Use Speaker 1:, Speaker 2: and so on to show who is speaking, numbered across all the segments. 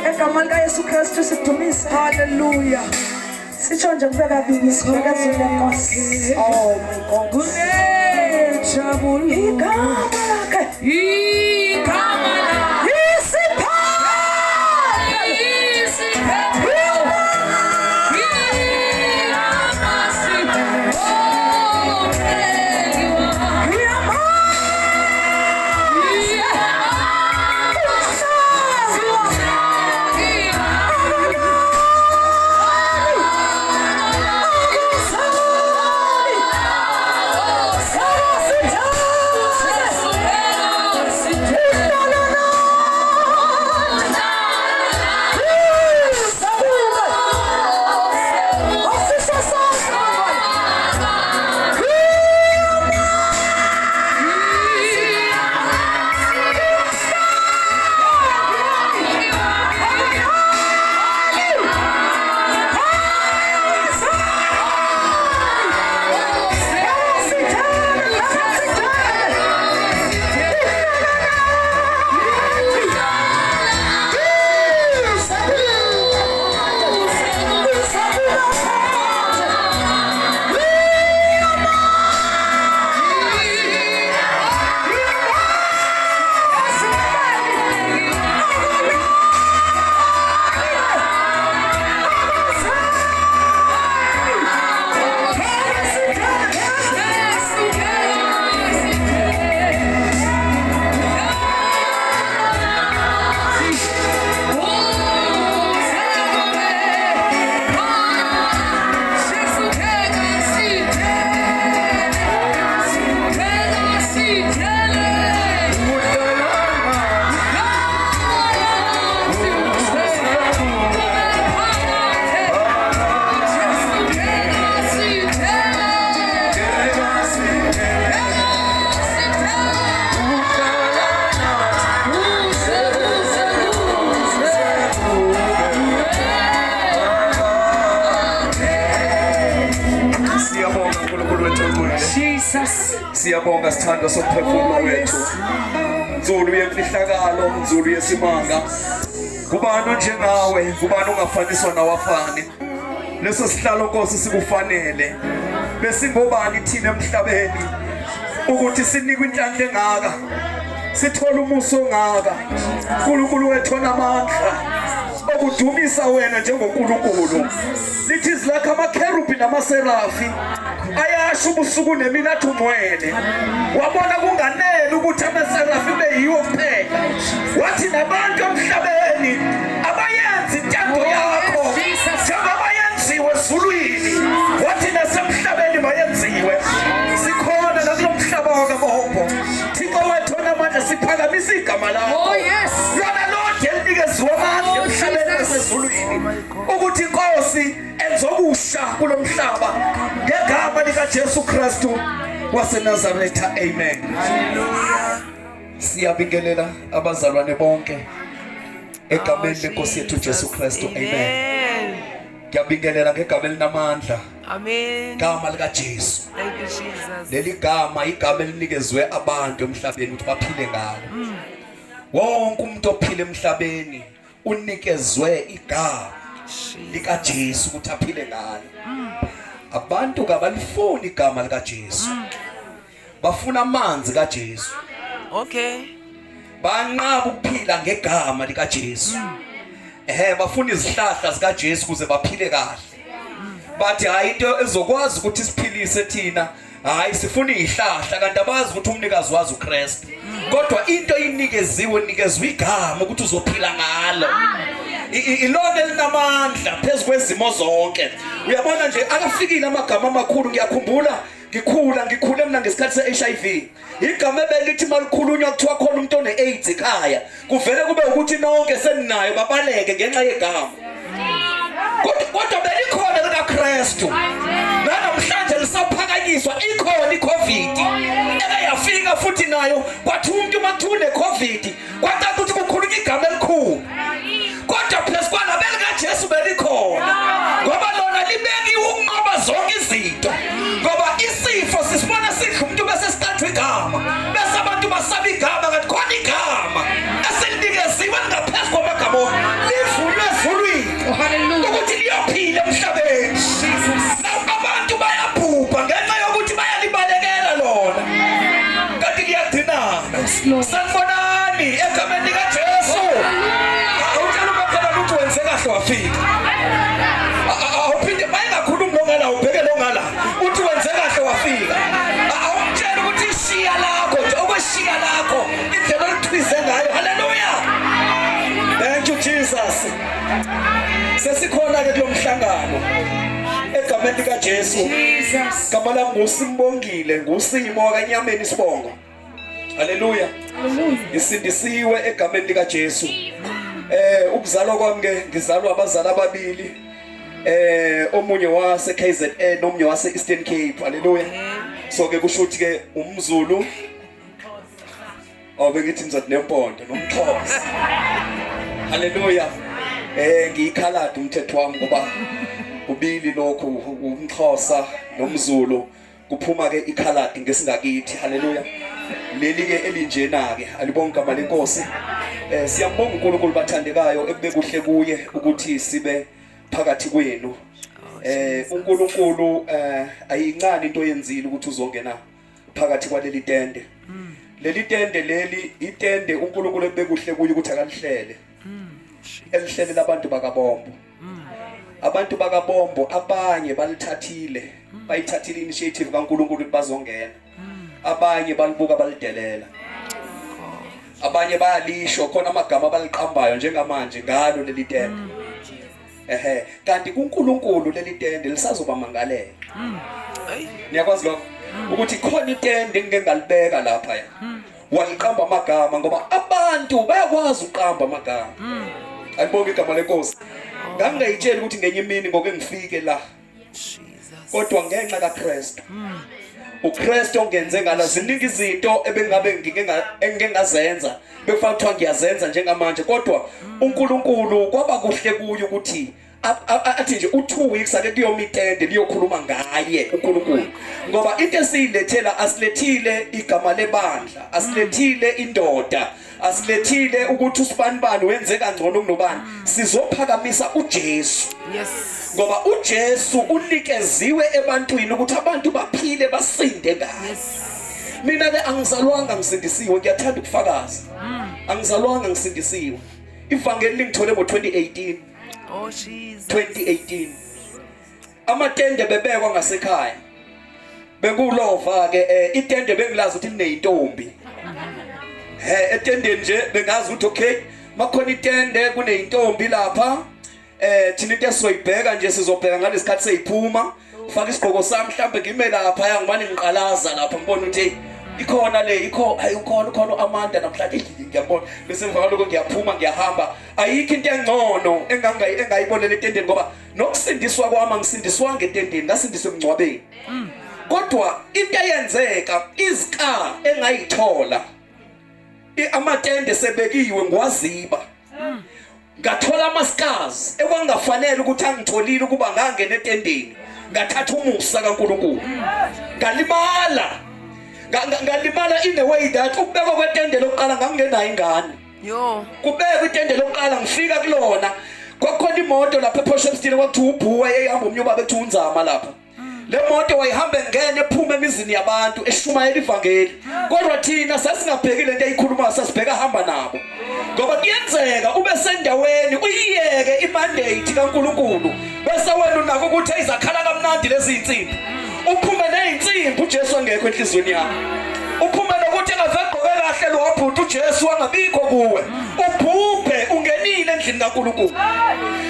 Speaker 1: Egama lika Yesu Kristu sidumise. Hallelujah. Sitsho nje kubeka kabili sibekezele Nkosi. Oh my God. Kunejabulu igama lakhe. Igama lakhe.
Speaker 2: Siyabonga sithando sokuphefumula wethu. Nzulu yemfihlakalo, nzulu yesimanga. Kubani njengawe, kubani ungafaniswa nawafani. Leso sihlalo Nkosi sikufanele. Besingobani thina emhlabeni ukuthi sinikwe inhlanhla engaka. Sithola umuso ongaka. uNkulunkulu wethu onamandla okudumisa wena njengoNkulunkulu. Lithi zilakha amakherubi namaserafi ayasho ubusuku nemini athi umwele. Wabona kunganele ukuthi amaserafi beyiwo kuphela. Wathi nabantu emhlabeni abayenzi intando yakho njengoba yenziwe ezulwini, wathi nasemhlabeni bayenziwe. Sikhona nakulo mhlaba wakaBhopho. Thixo wethu onamandla siphakamisa igama lakho. Oh yes. Lona lonke elinikezwe amandla emhlabeni nasezulwini ukuthi Nkosi enzokusha kulo mhlaba ngegama lika Jesu Kristu waseNazaretha. Amen. Hallelujah. Siyabingelela abazalwane bonke egameni leNkosi yethu Jesu Kristu. Amen. Ngiyabingelela ngegama elinamandla. Amen. Igama lika Jesu. Thank you Jesus. Leli gama igama elinikezwe abantu emhlabeni ukuthi baphile ngalo. Wonke umuntu ophila emhlabeni unikezwe igama lika Jesu ukuthi aphile ngalo. Abantu kabalifuni igama lika Jesu. Bafuna amanzi kaJesu. Okay. Banqaba ukuphila ngegama lika Jesu. Bafuna izihlahla zika Jesu kuze baphile kahle. Bathi hayi into ezokwazi ukuthi siphilise thina, hayi sifuna izihlahla kanti abazi ukuthi umnikazi wazi uKristu. Kodwa into inikeziwe nikezwe igama ukuthi uzophila ngalo. Ilona elinamandla phezu kwezimo zonke. Uyabona nje akafikile amagama amakhulu. Ngiyakhumbula ngikhule mina ngesikhathi se-HIV. Igama ebelithi malikhulunywa kuthiwa khona umuntu one-AIDS ekhaya, kuvele kube ukuthi nonke seninayo babaleke ngenxa yegama. Kodwa belikhona likaKristu. Namhlanje lisaphakanyiswa ikhona iCovid. Yafika futhi nayo kwathi umuntu makuthiwa une-COVID kwathi ukuthi kukhulunywa igama elikhulu. Kodwa phezu kwalabeli kaJesu belikhona ngoba lona libekiwe ukunqoba zonke izinto. Ngoba isifo sisibona sidla umuntu bese siqathwa igama, bese abantu basaba igama kanti khona igama esilinikezwe ngaphezu kwamagama. wafika. Awuphinde bayingakhulumi nongala ubheke nongala uthi wenze kahle wafika. Awumtshela ukuthi ishiya lakho nje okweshiya lakho indlela olithize ngayo. Hallelujah. Thank you Jesus. Sesikhona ke kulomhlangano egameni lika Jesu.
Speaker 1: Jesus.
Speaker 2: Gama lami nguSimbongile, ngusimo kanyameni Sibongo. Hallelujah. Isindisiwe egameni lika Jesu. Ukuzalwa kwami ke ngizalwa abazali ababili. Omunye wase KZN nomunye wase Eastern Cape. Hallelujah. So ke kusho ukuthi ke umZulu bengithi ngizothi nempondo nomXhosa. Hallelujah. Ngiyikhaladi umthetho wami ngoba ubili lokho umXhosa nomZulu kuphuma ke ikhaladi ngesingakithi. Hallelujah. Leli ke elinjena ke alibonke igama lenkosi. Siyambonga uNkulunkulu bathandekayo ekubekuhle kuye ukuthi sibe phakathi kwenu. uNkulunkulu ayincane into yenzile ukuthi uzongena phakathi kwaleli tende. Leli tende leli itende uNkulunkulu ebekuhle kuye ukuthi akalihlele. Elihlele labantu bakabombo. Abantu bakabombo abanye balithathile, bayithathile initiative kaNkulunkulu ukuthi bazongena. Abanye balibuka balidelela. Abanye bayalisho khona amagama abaliqambayo njengamanje ngalo leli tende. Kanti kuNkulunkulu leli tende lisazoba mangalela. Niyakwazi lokho ukuthi khona itende engeke ngalibeka lapha ya. Waliqamba amagama ngoba abantu bayakwazi uqamba amagama. Alibonke igama lenkosi. Ngangayitshela ukuthi ngenye imini ngoke ngifike la. Kodwa ngenxa kaKristu. uKristu ongenze ngala ziningi izinto ebengabe ngingengazenza bekufanele ukuthi ngiyazenza njengamanje kodwa uNkulunkulu kwaba kuhle kuye ukuthi athi nje u2 weeks ake kuyomitende liyokhuluma ngaye uNkulunkulu ngoba into esiyilethela asilethile igama lebandla asilethile indoda asilethile ukuthi usibanibani wenze kangcono kunobani sizophakamisa uJesu. Yes. Ngoba uJesu unikeziwe ebantwini ukuthi abantu baphile basinde ngaye. Yes. Mina ke angizalwanga ngisindisiwe ngiyathanda ukufakaza. Angizalwanga ngisindisiwe. Ivangeli lingithole ngo2018. Oh Jesus. 2018. Amatende bebekwa ngasekhaya. Bekulova ke itende bengilazi ukuthi lineyintombi. Etendeni nje bengazi ukuthi okay makhona itende kuneyintombi lapha thina into esizoyibheka nje sizobheka ngalesikhathi seyiphuma ufaka isigqoko sami mhlambe ngime lapha yangibani ngiqalaza lapha ngibona ukuthi ikhona le ukhona Amanda namhlanje ngiyabona bese mva lokho ngiyaphuma ngiyahamba ayikho into engcono engayibonela etendeni ngoba nokusindiswa kwami ngisindiswa ngetendeni ngasindiswa emncwabeni kodwa into eyenzeka izika engayithola amatende sebekiwe ngwaziba ngathola amascars ekwangafanele ukuthi angitholile ukuba ngangena etendeni ngathatha umusa kaNkulunkulu ngalimala in the way that ukubekwa kwetende lokuqala ngangenayo ingane kubekwa itende lokuqala ngifika kulona kwakhona imoto lapha ePortshepstone kwakuthiwa ubhuwa eyihamba umnyuba bethu unzama lapha le moto wayihamba engene ephuma emizini yabantu eshumayela ivangeli kodwa thina sasingabhekile into eyikhuluma sasibheka hamba nabo ngoba kuyenzeka ube sendaweni uyiyeke imandate kaNkulunkulu bese wena unako ukuthi izakhala kamnandi lezi insimbi uphume nezinsimbi uJesu angekho enhlizweni yakho uphume nokuthi engazegqoke kahle lo wabhuti uJesu angabikho kuwe ubhubhe ungenile endlini kaNkulunkulu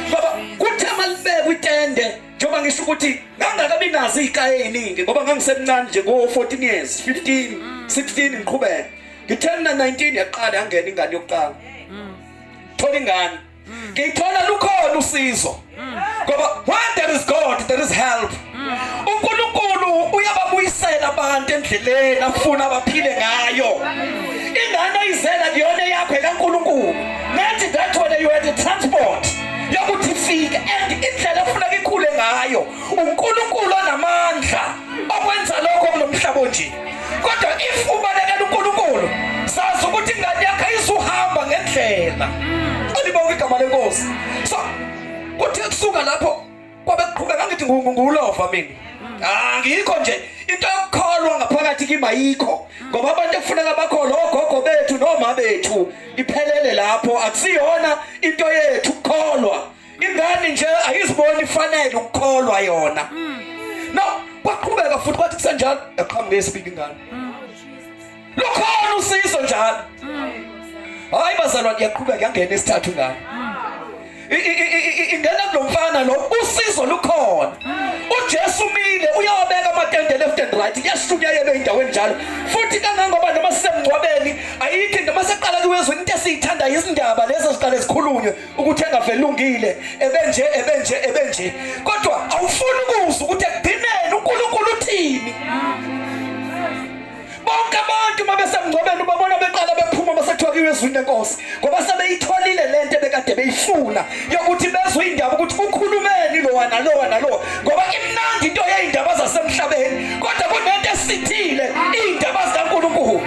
Speaker 2: ngoba kuthe malibekwe itende njengoba ngisho ukuthi ngangakabi nazo izikaya eziningi ngoba ngangisemncane nje ngo14 years 15 16 ngiqhubeka ngi10 na 19 yaqala yangena ingane yokuqala thola ingane ngiyithola lukhona usizo ngoba when there is God there is help uNkulunkulu uyababuyisela abantu endleleni afuna baphile ngayo ingane oyizela kuyona yakho kaNkulunkulu nathi that when you had the transport yokuthi ifike and indlela efuneka ikhule ngayo uNkulunkulu onamandla okwenza lokho kulomhlaba nje kodwa if ubalekela uNkulunkulu sazi ukuthi ingane yakho ayisuhamba ngendlela alibonke igama lenkosi so kuthi kusuka lapho kwabe kuqhubeka ngithi ngulova mina ngikho nje into yokukholwa ngaphakathi kimi ayikho ngoba abantu ekufuneka bakholwa ogogo bethu noma bethu iphelele lapho akusiyona into yethu ukukholwa ingane ingane nje ayiziboni ifanele ukukholwa yona. No, kwaqhubeka futhi kwathi kusenjalo eqhamuke esibili ingane. Lukhona usizo njalo. Hayi bazalwane yaqhubeka yangena esithathu ngane. Ingena kulomfana lo usizo lukhona. uJesu umile uyawabeka amatende left and right yashunya yebe indaweni njalo. Futhi kangangoba noma sisemngcwabeni ayikho into maseqala kuwezwe into esiyithanda izindaba lezo ziqale zikhulunywe ukuthi engavelungile ebenje. Kodwa awufuni ukuzwa ukuthi ekugcineni uNkulunkulu uthini. Bonke abantu mabesemngcwabeni babona beqala bephuma basethiwa kiwezwini lenkosi ngoba sebeyitholile lento ebekade beyifuna yokuthi bezwe indaba ukuthi ukhulumeni lo ngoba imnandi into yeindaba zasemhlabeni kodwa kunento esithile indaba zikaNkulunkulu.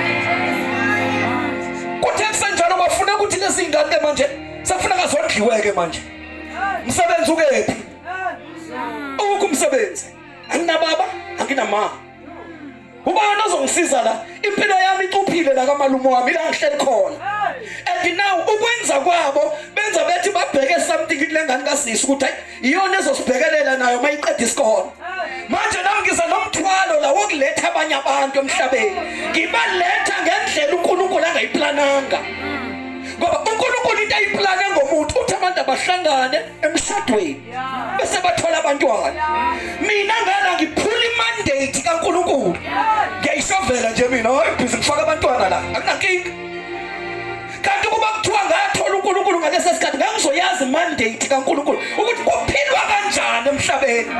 Speaker 2: Kuthe kusenjalo bafuna ukuthi lezi ingane manje safuna ngazondliweke manje. Umsebenzi ukephi? Ukumsebenzi. Anginababa, anginamama. Ubani ozongisiza la? Impilo yami icuphile la kamalumo wami la ngihleli khona. And now ukwenza kwabo benza bethi babheke something kulengane kasisi ukuthi iyona ezosibhekelela nayo mayiqeda isikole. Manje nami ngiza nomthwalo la wokuletha abanye abantu emhlabeni. Ngibaletha ngendlela uNkulunkulu angayiplananga. Ngoba uNkulunkulu into ayiplane ngomuntu uthi abantu abahlangane emshadweni bese bathola abantwana. Mina ngala ngiphula imandate kaNkulunkulu. Ngiyayishovela nje mina hayi bhizi ngifaka abantwana la akunankinga. Kanti kuba kuthiwa ngathola uNkulunkulu ngalesi sikhathi ngangizoyazi imandate kaNkulunkulu ukuthi kuphilwa kanjani emhlabeni.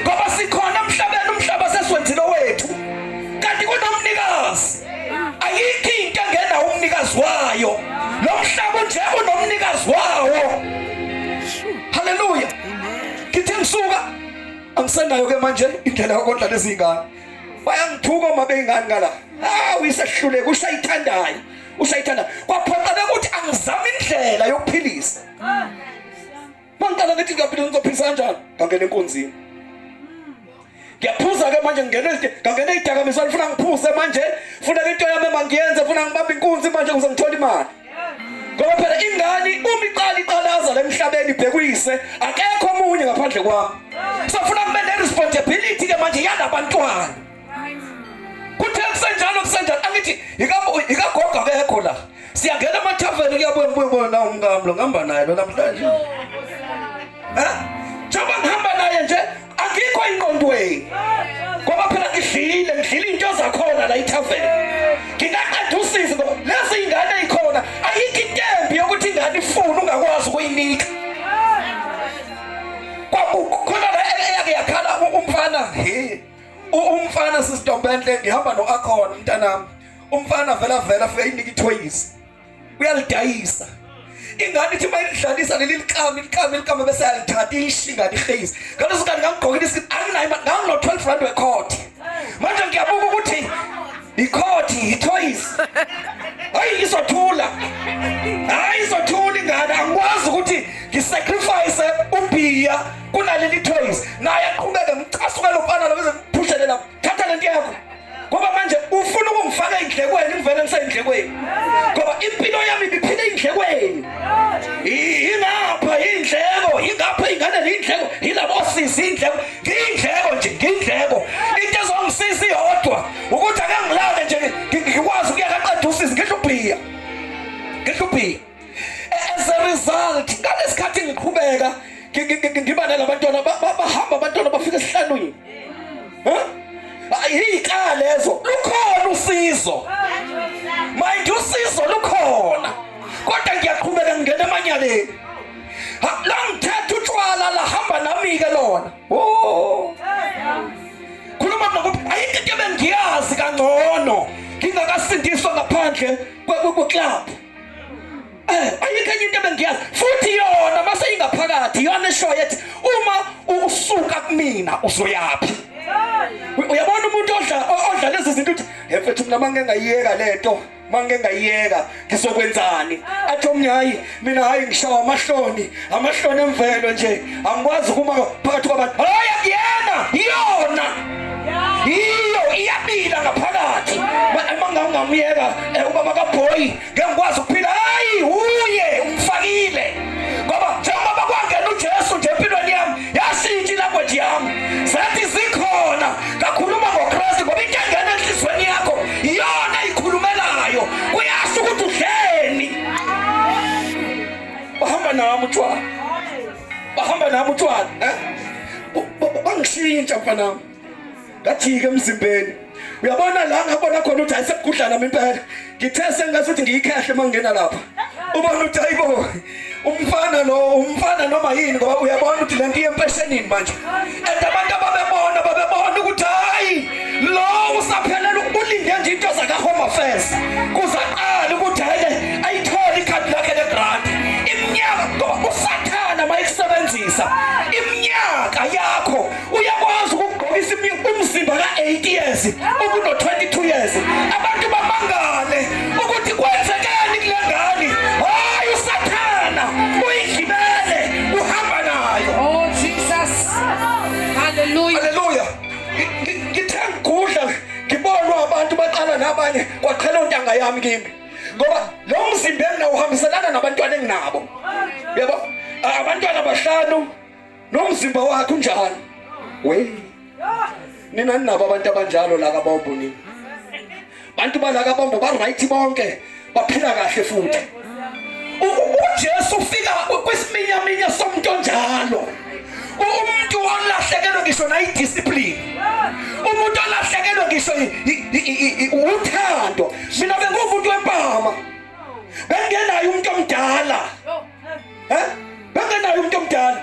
Speaker 2: Ngoba sikhona emhlabeni umhlaba sesiwenzile wethu. Kanti kunomnikazi. Ayikho into engena umnikazi wayo. Lo mhlaba nje unomnikazi wawo. Haleluya. Ngithi ngisuka angisenayo ke manje indlela yokondla lezi ingane. Bayangithuka uma beyingane ngala. Uyisehluleka ushayithandayo. Kwaphoqa ukuthi angizame indlela yokuphilisa. Mangicala ngithi ngiyaphila ngizophilisa kanjani? Ngangena enkonzini. Ngiyaphuza ke manje ngangena idakamizwa ngifuna ngiphuze manje. Funa into yami mangiyenze funa ngibambe inkunzi manje ukuze ngithole imali. Ngoba phela ingane uma iqalaza la emhlabeni ibhekuyise akekho omunye ngaphandle kwami. Sofuna kube ne responsibility ke manje yalabantwana. Kuthe kusenjalo angithi ikagoga akekho la. Siyangena emathaveni kuyabuya na umngamlo ngihamba naye lo namhlanje. Njengoba ngihamba naye nje akikho ingqondweni. Ngoba phela ngidlile into zakhona la ithaveni. Ngingaqeda usizo ngoba lezi ingane ezikhona ayikho intembi yokuthi ingane ifuna ungakwazi ukuyinika. Kwakukhona la eyake yakhala umfana umfana sisidombenhle ngihamba noAkhona mntanami. Umfana vela afika inika ithoyizi. Uyalidayisa. Ingane ithi mayidlalisa leli liqama bese yalithatha ishingane ihezi. Ngaleso sikhathi ngangigqokile isikipa anginayo ngangino 12 rand wecourt. Manje ngiyabuka ukuthi icourt itoys. Hayi izothula ingane angikwazi ukuthi ngisacrifice ubhiya kunaleli toys. Naye aqhubeke ngicasukela umfana lo bese ngiphushela thatha lento yakho. Ngoba manje ufuna ukungifaka endlekweni ngivele ngisendlekweni. Ngoba impilo yami ibiphile endlekweni. Ingapha ingane lindleko yilabo sisi indleko. Ngindleko. Into ezongisiza iyodwa ukuthi ake ngilale nje ngikwazi ukuyaqaqeda usizi ngihluphia. As a result ngalesikhathi ngiqhubeka ngiba nalabantwana bahamba abantwana bafika esihlalweni. Ayika lezo lukhona usizo. Manje usizo lukhona. Kodwa ngiyaqhubeka ngingena emanyaleni. La ngithatha utshwala la hamba nami ke lona. Khuluma ngokuthi ayikho into ebengiyazi kangcono ngingakasindiswa ngaphandle kweclub. Ayikho into ebengiyazi futhi yona mase ingaphakathi yona eshoyo ethi uma usuka kumina uzoyapi. Uyabona umuntu odla lezi zinto uthi mfethu mina mangengayiyeka lento mangengayiyeka ngizokwenzani athi omnyayi mina hayi ngishawa amahloni emvelo nje angikwazi kuma phakathi kwabantu hayi akuyena yona iyo iyabila ngaphakathi mangangamyeka ubaba kaBoy ngengikwazi ukuphila hayi uye umfakile ngoba njengoba kwangena uJesu nje
Speaker 3: bahamba nami utshwala bangishintsha mfanami ngajika emzimbeni. Uyabona la ngabona khona ukuthi ayisekudla nami impela. Ngithe sengazuthi ngiyikhehle mangena lapha. Ubona ukuthi hayibo umfana noma yini ngoba uyabona ukuthi lento iyempeshenini manje. And abantu babebona ukuthi hayi lo usaphelela ulinde nje into zaka Home Affairs. Kuzaqala ukuthi hayi ayithola ikhadi lakhe legrant. Iminyaka ngoba usathana mayikusebenzisa iminyaka yakho uyakwazi ukugqokisa umzimba ka-8 years ubuno 22 years. Abantu bamangale ukuthi kwenzekani kule ngane. Hayi usathana uyigibele uhamba nayo.
Speaker 1: Oh Jesus. Hallelujah.
Speaker 3: Hallelujah. Ngithenga ukudla ngibonwa abantu baqala nabanye kwaqhela ontanga yami kimi. Ngoba lo mzimba engawuhambiselana nabantwana enginabo. Yebo abantwana bahlanu nomzimba wakhe unjani. Nina ninabo abantu abanjalo la kaBombo nini. Bantu bala kaBombo ba right bonke baphila kahle futhi. uJesu ufika kwisiminyaminya somuntu onjalo. Umuntu olahlekelwe ngisho na idiscipline. Umuntu olahlekelwe ngisho uthando. Mina bengumuntu wempama. Bengenayo umuntu omdala. Bengenayo umuntu omdala.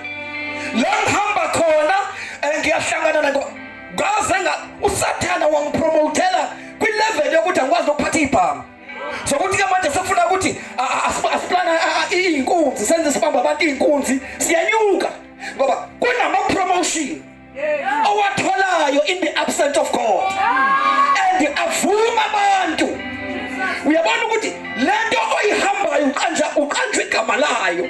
Speaker 3: La ngihamba khona ngiyahlangana nako. Ngazenga usathana wangipromotela kwi-level yokuthi angikwazi ukuphatha ibhama. So kuthi ke manje sekufuna ukuthi asiplana iy'nkunzi senze sibamba abantu iy'nkunzi siyanyuka ngoba kunama-promotion owatholayo in the absence of God and avuma abantu. Uyabona ukuthi lento oyihambayo uqanjwe igama layo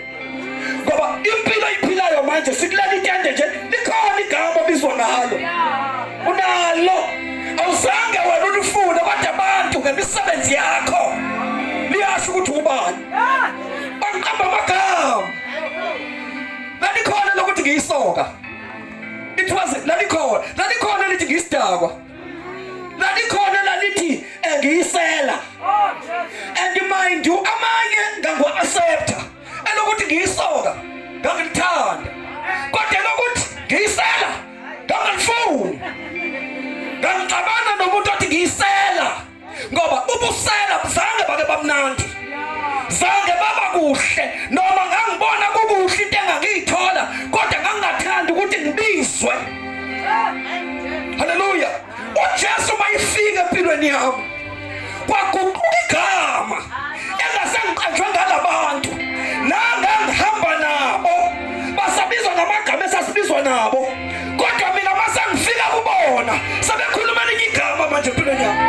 Speaker 3: ngoba impilo oyiphilayo manje sikulela itende nje likhona igama obizwa ngalo unalo. Awuzange wena ulifune kodwa abantu ngemisebenzi yakho liyasho ukuthi ubani. Banqamba amagama lalikhona lokuthi ngiyisoka. It was lalikhona lithi ngiyisidakwa. Lalikhona lalithi ngiyisela. And mind you amanye ngangwa-accepta elokuthi ngiyisoka ngangilithanda kodwa lokuthi ngiyisela ngangalifuni. Ngangixabana nomuntu othi ngiyisela ngoba ubusela zange bake bamnandi, zange baba kuhle noma ngangibona kukuhle into engangiyithola kodwa ngangingathanda ukuthi ngibizwe. Hallelujah. uJesu mayifika empilweni yami kwaguquka igama engasengiqanjwe ngalabantu nangangihamba nabo basabizwa ngamagama esasibizwa nabo kodwa mina masengifika kubona sebekhuluma elinye igama manje empilweni yami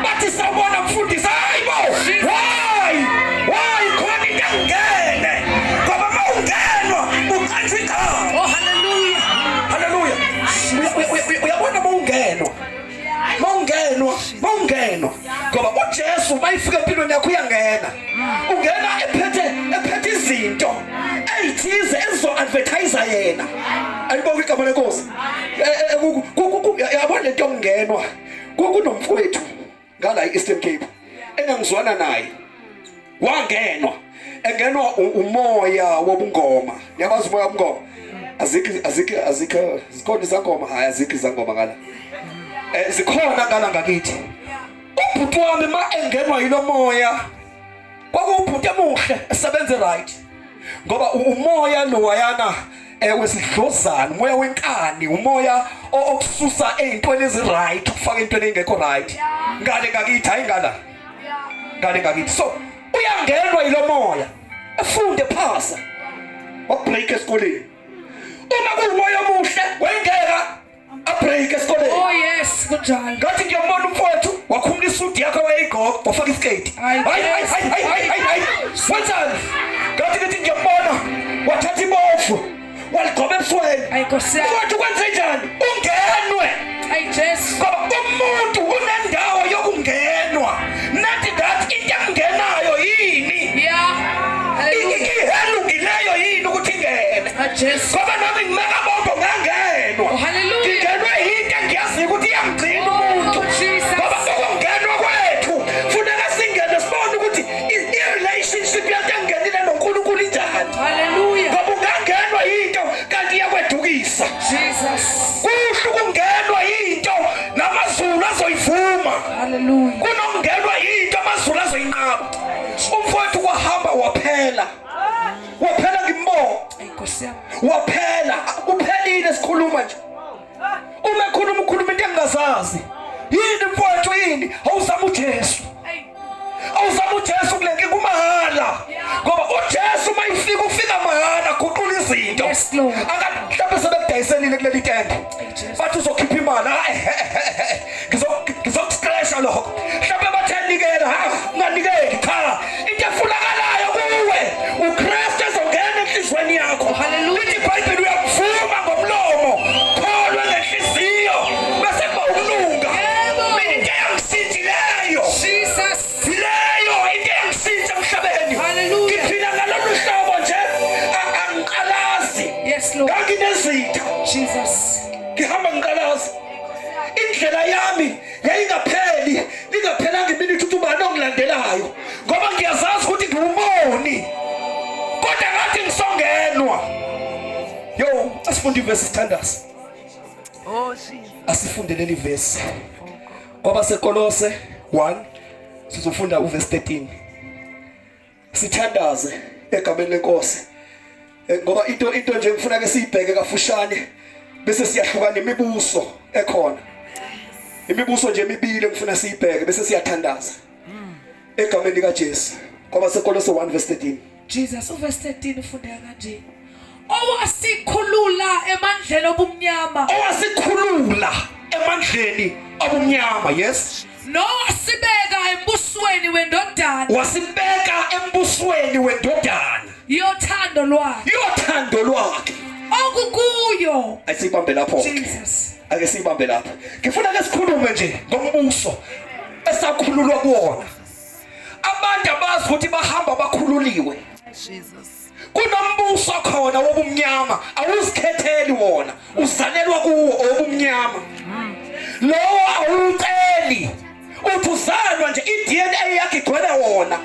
Speaker 3: bathi sawubona mfundisi. Hayibo why khona into engene ngoba ma ungenwa uqanjwe igama.
Speaker 1: Oh hallelujah.
Speaker 3: Hallelujah. Uyabona mawungenwa ngoba uJesu mayifika empilweni yakho uyangena. Ungena ephethe izinto ezithize ezizo-advertise yena. Ayibonke igama lenkosi. Yabona lento yokungenwa kunomfowethu ngala e-Eastern Cape engangizwana naye. Wangenwa engenwa umoya wobungoma. Yabazi umoya wobungoma? Azikho zikhona izangoma. Hayi azikho izangoma ngala. Zikhona ngala ngakithi. Ubhuti wami ma engenwa yilo moya kwakuwubhuti emuhle esebenze right ngoba umoya lo wayana wesidlozana, umoya wenkani, umoya okususa ey'ntweni ezi-right ukufaka ey'ntweni ey'ngekho right. Ngale ngakithi hayi ngale ngakithi. So uyangenwa yilo moya efunde phasa wabreak esikoleni. Uma kuwumoya omuhle wengeka abreak esikoleni.
Speaker 1: Oh yes kunjalo.
Speaker 3: Ngathi ngiyambona umfowethu wakhumula isudi yakho wayigqoka wafaka isiketi. Hayi wenzani? Ngathi ngiyambona wathatha ibofu waligqoba ebusweni. Mfowethu kwenze njani? Ungenwe.
Speaker 1: Hayi Jesu.
Speaker 3: Ngoba umuntu unendawo yokungenwa. Nathi that into engenayo yini? Ihlukileyo yini ukuthi ingene?
Speaker 1: Jesu.
Speaker 3: Ngoba nami ngimeka bonke ngangenwa.
Speaker 1: Hallelujah.
Speaker 3: Ngenwe into engiyaziyo ukuthi iyamgcina umuntu. Ngoba ukungenwa kwethu funeka singene sibone ukuthi i-relationship yakhe engenile noNkulunkulu injani. waphela uphelile sikhuluma nje uma ukhuluma into engazazi yini mfowethu yini awuzama uJesu awuzama uJesu kulenke kumahala ngoba uJesu mayifika ufika mahala guqula izinto akamhlawumbe sebekudayiselile kuleli tende bathi uzokhipha imali ngizokustressha lokho mhlawumbe bathanikela unganikeli cha into efunakalayo kuwe uKristu ezongena enhlizweni yakho lithi iBhayibheli uyamvuma ngomlomo kholwa ngenhliziyo bese kuba ukulunga into yangisindileyo Jesus leyo into yangisinda emhlabeni ngiphila ngalolu hlobo nje angiqalazi nganginezitha
Speaker 1: Jesus
Speaker 3: ngihamba ngiqalazi indlela yami yayingapheli lingaphelanga iminithi ukuthi ubani ongilandelayo ngoba ngiyazazi ukuthi ngiwumoni kodwa ngathi ngisongenwa yo asifunde ivesi sithandaza asifunde leli vesi ngoba seKolose 1 sizofunda uvesi 13 sithandaze egameni lenkosi ngoba into nje ngifuna ke siyibheke kafushane bese siyahlukana imibuso ekhona imibuso nje emibili ngifuna siyibheke bese siyathandaza egameni likaJesu ngoba seKolose 1 verse 13
Speaker 1: Jesus uverse 13 ufundeka kanje owasikhulula emandleni obumnyama yes wasibeka embusweni wendodana yothando lwakhe okukuyo
Speaker 3: ayisibambe lapho
Speaker 1: Jesus
Speaker 3: ake sibambe lapho ngifuna ke sikhulume nje ngombuso esakhululwa kuona abantu abazi ukuthi bahamba bakhululiwe Jesus kunombuso khona wobumnyama awuzikhetheli wona uzalelwa kuwo obumnyama lowo awuceli uthi uzalwa nje iDNA yakhe igcwele wona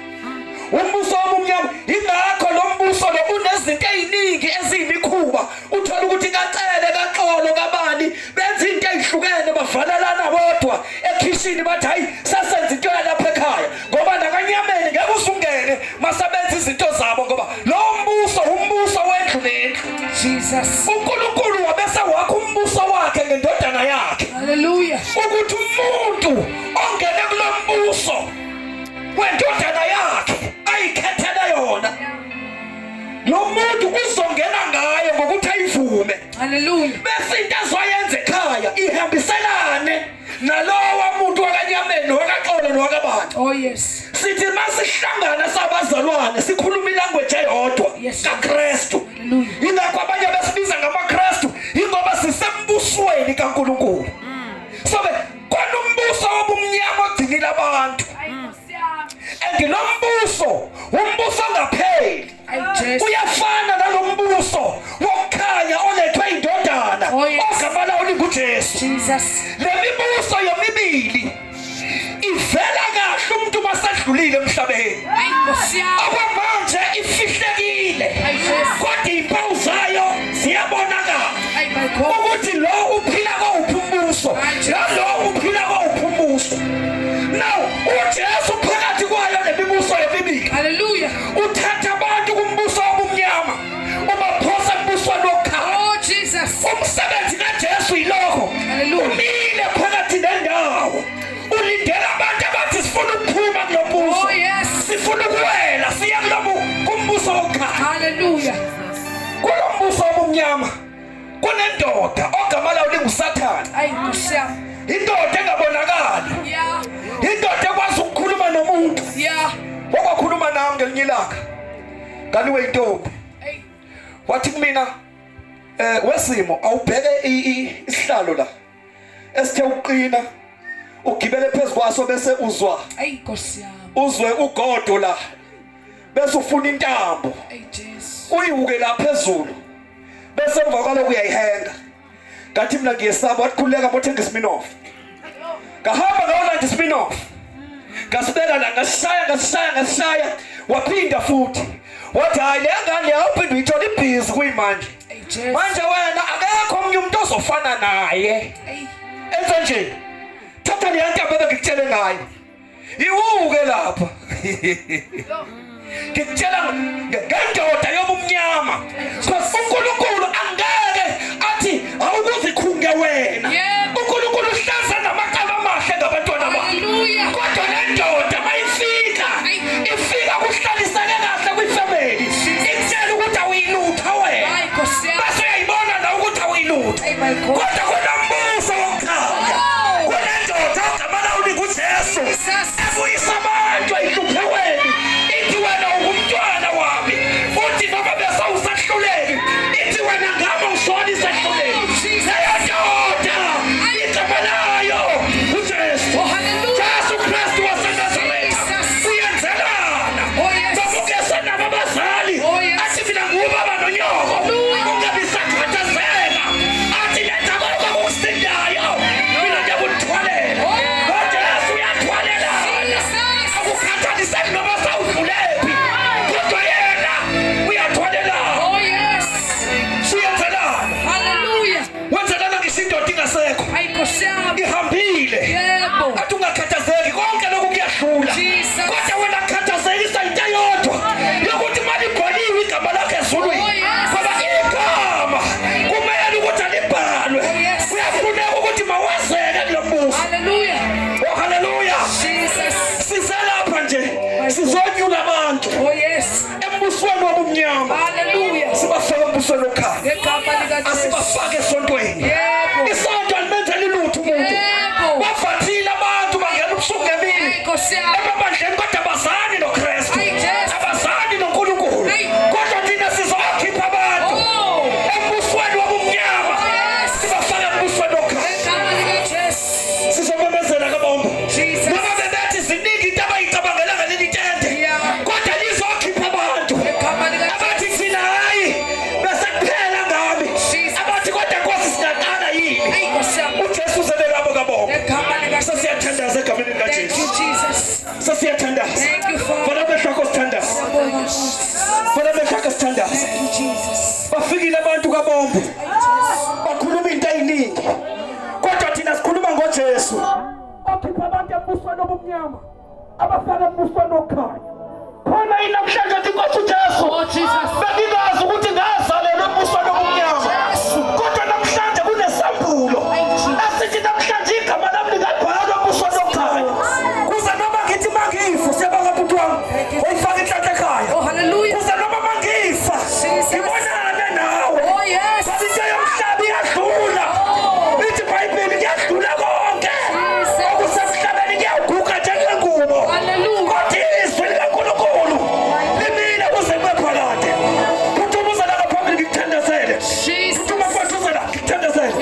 Speaker 3: umbuso wobumnyama ingakho lo mbuso lo unezinto eziningi eziyimikhuba uthola ukuthi kacele kaxolo kabani benza into ezihlukene bavalelana bodwa ekhishini bathi hayi sasenza into lapha ekhaya ngoba nakanyameni ngeke usungene masabenza izinto zabo ngoba lo mbuso umbuso wendlu nendlu
Speaker 1: Jesus
Speaker 3: uNkulunkulu wabese wakho umbuso wakhe ngendodana yakhe
Speaker 1: haleluya
Speaker 3: ukuthi umuntu ongene kulo mbuso wendodana yakhe ayikhethela yona lo muntu uzongena ngayo ngokuthi ayivume
Speaker 1: haleluya
Speaker 3: bese into azoyenza ekhaya ihambiselane nalowa muntu wakanyameni wakaxolo nowakabantu
Speaker 1: oh yes
Speaker 3: sithi masihlangana sabazalwane sikhuluma ilanguage eyodwa kaKristu ingakho abanye besibiza ngamaKristu ingoba sisembusweni kaNkulunkulu so kwanombuso wobumnyama ogcinile abantu umbuso ngapheli uyafana nalombuso wokukhanya olethwe indodana ogama ulinguJesu
Speaker 1: Jesus
Speaker 3: lemibuso yomibili ivela kahle umuntu masedlulile emhlabeni okwamanje ifihlekile kodwa impawu zayo ziyabonakala ukuthi lo uphila kowuphi umbuso nalo uphila kowuphi umbuso now uJesu phakathi kwayo lemibuso yomibili
Speaker 1: haleluya
Speaker 3: uthatha abantu kumbuso wobumnyama ubaphosa embusweni wokukhanya
Speaker 1: oh Jesus
Speaker 3: umsebenzi kaJesu yilokho umile phakathi nendawo ulindela abantu abathi sifuna ukuphuma kulombuso
Speaker 1: oh yes
Speaker 3: sifuna ukuwela siya kumbuso wokukhanya
Speaker 1: haleluya
Speaker 3: kulombuso wobumnyama kunendoda ogama layo linguSathane
Speaker 1: ayi kusiyami
Speaker 3: indoda engabonakali indoda ekwazi ukukhuluma nomuntu wakwakhuluma nami ngelinye ilanga kaniwe intombi wathi kumina wesimo awubheke isihlalo la esithe uqina ugibele phezukwaso bese uzwa
Speaker 1: ayi Nkosi yami
Speaker 3: uzwe ugodo la bese ufuna intambo uyihuke la phezulu bese emva kwalokho uyayihenga ngathi mina ngiyesaba wathi khuleka mothenga iSmirnoff ngahamba ngawulanda iSmirnoff ngasibeka la ngasishaya waphinda futhi wathi hayi le ngane yawuphinda uyithola ibhizi kuyimanje manje wena akekho omnye umuntu ozofana naye enze nje thatha le nto abebe ngikutshele ngayo iwuke lapha ngikutshela ngendoda yobumnyama because uNkulunkulu ezulwini ngoba igama kumele ukuthi alibhalwe kuyafuneka ukuthi mawazeke kulo mbuso. Oh haleluya. Sizelapha nje sizonyula abantu embusweni wobumnyama sibafake embusweni okhaya, asibafake esontweni. Isonto alimenzeli lutho umuntu. Bafathile abantu bangena ubusuku ngemini emabandleni kodwa abazani noKristu, abazani noNkulunkulu, kodwa thina sizokhipha abantu embusweni wobumnyama sibafake embusweni okhaya. Sizomemezela kabombo noma bebethi ziningi into abayicabangela ngaleli tende, kodwa lizokhipha abantu abathi thina hayi bese kuphela ngami, abathi kodwa Nkosi singaqala yini. uJesu uzelelabo kabombo. Sesiyathandaza egameni likaJesu, sesiyathandaza fana behlako sithandaza, fana behlako sithandaza. Bafikile abantu kabombo bakhuluma into eyiningi, kodwa thina sikhuluma ngoJesu okhipha abantu embusweni obumnyama abafaka embusweni okhaya. Khona inamhlanje inkosi uJesu bengingazi ukuthi ngazalelwa embusweni obumnyama, kodwa namhlanje kunesambulo asithi namhlanje igama lami lingabhalwa embusweni okhaya, kuze noma ngithi mangifa siyabanga bhuti wami uyifaka inhlanhla ekhaya, kuze noma mangifa ngibonane nawe. Into yomhlaba iyadlula, ithi iBhayibheli kuyadlula konke okusemhlabeni, kuyaguga njengengubo, kodwa izwi likaNkulunkulu limile kuze kube phakade. Kuthumuzela ngaphambili ngikuthandazele, kuthumuzela ngikuthandazele.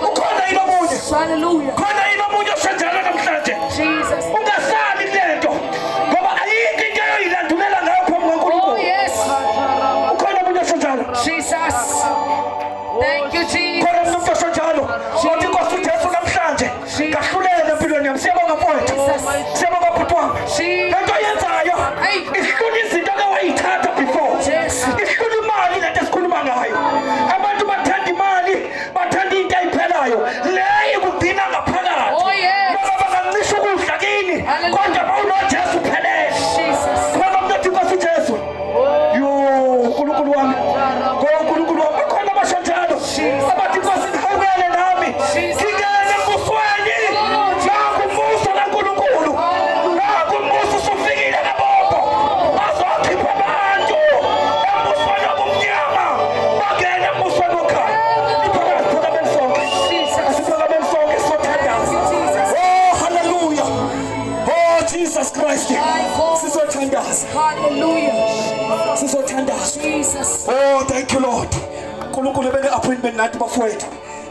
Speaker 3: Ukhona yini omunye, khona yini omunye osenjalo namhlanje? Ungasabi lento ngoba ayikho into yoyilandulela ngayo phambi kaNkulunkulu. Ukhona omunye osenjalo, khona umuntu osenjalo othi Nkosi uJesu namhlanje ngahlulele empilweni yami. Siyabonga mfowethu, siyabonga bhuti wami. Lento yenzayo ihlula izinto ewayithatha before, ihlula imali. Lento esikhuluma ngayo, abantu bathanda imali, bathanda into eyiphelayo, le ikugcina ngaphakathi noma bangancisha ukudla kini, kodwa mawunoJesu uphelele. Khona umuntu othi Nkosi uJesu, yo uNkulunkulu wami, ngoNkulunkulu wami. Bakhona abashanjalo abathi Nkosi ngihawukele nami ngingene embusweni. Naku umbuso kaNkulunkulu, naku umbuso usufikile kabombo, bazokhipha abantu embusweni obumnyama bangene embusweni okhaya. Siphakameni sonke, asiphakameni sonke siyothandaza. Oh haleluya, oh Jesus Christ, sizothandaza, sizothandaza. Oh thank you Lord. uNkulunkulu bene appointment nathi bafowethu,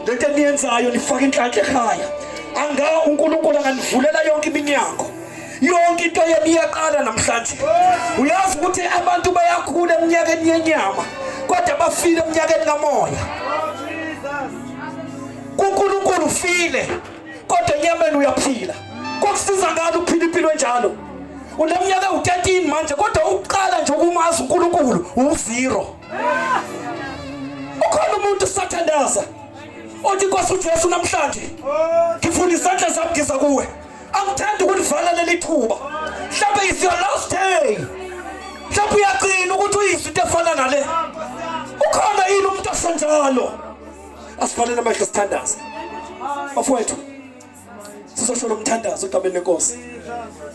Speaker 3: lento eniyenzayo nifaka inhlanhla ekhaya. Anga uNkulunkulu anganivulela yonke iminyango, yonke into yeniyaqala namhlanje. Uyazi ukuthi abantu bayakhula eminyakeni yenyama kodwa bafile eminyakeni kamoya. kuNkulunkulu ufile kodwa enyameni uyaphila. Kokusiza ngalo ukuphila impilo enjalo. Uneminyaka u13 manje kodwa uqala nje ukumazi uNkulunkulu u0. Ukhona umuntu sathandaza othi Nkosi uJesu namhlanje ngifuna isandla sami ngiza kuwe. Angithandi ukulivala leli thuba, mhlawumbe is your last day, mhlawumbe uyaqina ukuthi uyizwe into efana nale. Ukhona yini umuntu osenjalo? Asivalele amehlo sithandaze bafowethu, sizosho lo mthandazo egameni leNkosi.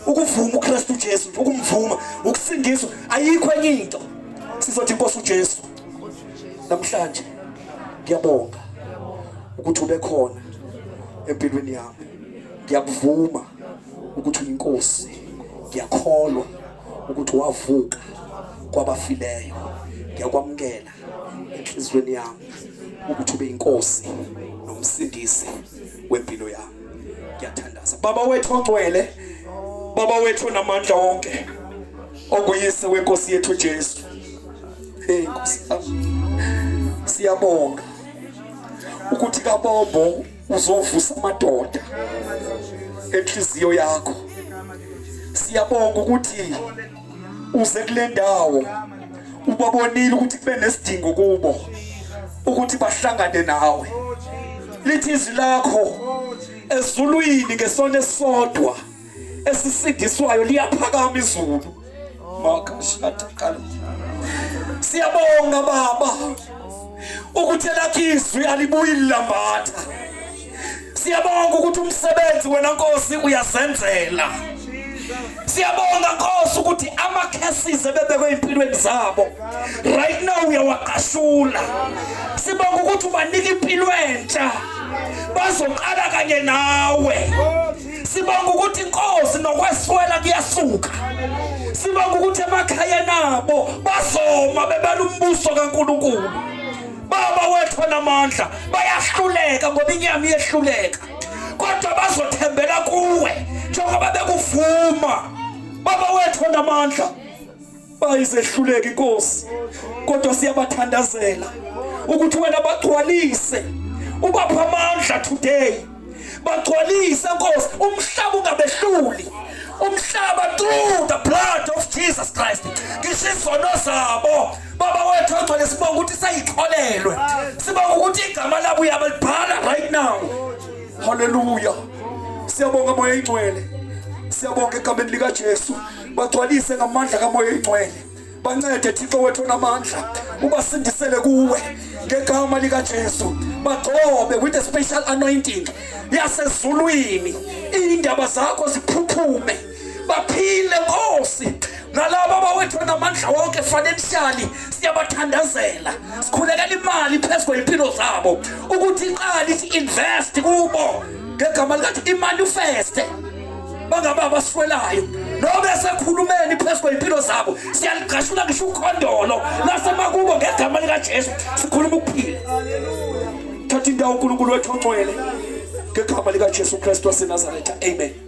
Speaker 3: Ukuvuma uKristu uJesu, ukumvuma, ukusindiswa, ayikho enye into. Sizothi Nkosi uJesu namhlanje ngiyabonga ukuthi ube khona empilweni yami. Ngiyakuvuma ukuthi uyinkosi, ngiyakholwa ukuthi wavuka kwabafileyo. Ngiyakwamukela enhlizweni yami ukuthi ube inkosi nomsindisi wempilo yami. Ngiyathandaza Baba wethu ongcwele, Baba wethu namandla wonke, onguyise wenkosi yethu uJesu. Hey Nkosi yami, siyabonga ukuthi kabombo uzovusa amadoda enhliziyo yakho. Siyabonga ukuthi uze kule ndawo ubabonile ukuthi kube nesidingo kubo ukuthi bahlangane nawe. Lithi izwi lakho ezulwini ngesona esisodwa esisindiswayo liyaphakama izulu. Makashata kala Siyabonga Baba ukuthi elakizwi alibuyile lambatha. Siyabonga ukuthi umsebenzi wena Nkosi uyasenzela. Siyabonga Nkosi ukuthi ama-cases ebebekwe empilweni zabo right now uyawaqashula. Sibonga ukuthi ubanika impilo entsha bazoqala kanye nawe. Sibonga ukuthi Nkosi nokweswela kuyasuka. Sibonga ukuthi emakhaya nabo bazoma bebala umbuso kaNkulunkulu. Baba wethu namandla bayahluleka ngoba inyama iyehluleka, kodwa bazothembela kuwe njengoba bekuvuma. Baba wethu namandla bayizehluleka Nkosi, kodwa siyabathandazela ukuthi wena bagcwalise, ubapha amandla today. Bagcwalise Nkosi, umhlaba ungabehluli. Umhlaba through the blood of Jesus Christ. Ngisho izono zabo Baba wethu ogcwele, sibonga ukuthi sayixolelwe. Sibonga ukuthi igama labo uyabhalibhala right now. Hallelujah. Siyabonga moya ingcwele. Siyabonga egameni lika Jesu. Bagcwalise ngamandla kamoya ingcwele. Bancede Thixo wethu namandla. Ubasindisele kuwe ngegama lika Jesu. Bagcobe with a special anointing yasezulwini. Indaba zakho ziphuphume. Baphile Nkosi. Nalabo bawethu namandla wonke financially siyabathandazela. Sikhulekela imali phezulu impilo zabo ukuthi iqala ithi invest kubo ngegama likathi imanifest. Bangaba baswelayo noma esekhulumeni phezulu impilo zabo siyaliqashula ngisho ukhondolo nasemakubo ngegama lika Jesu sikhuluma ukuphila. Thatha indawo uNkulunkulu wethu ongcwele ngegama lika Jesu Kristu waseNazaretha. Amen.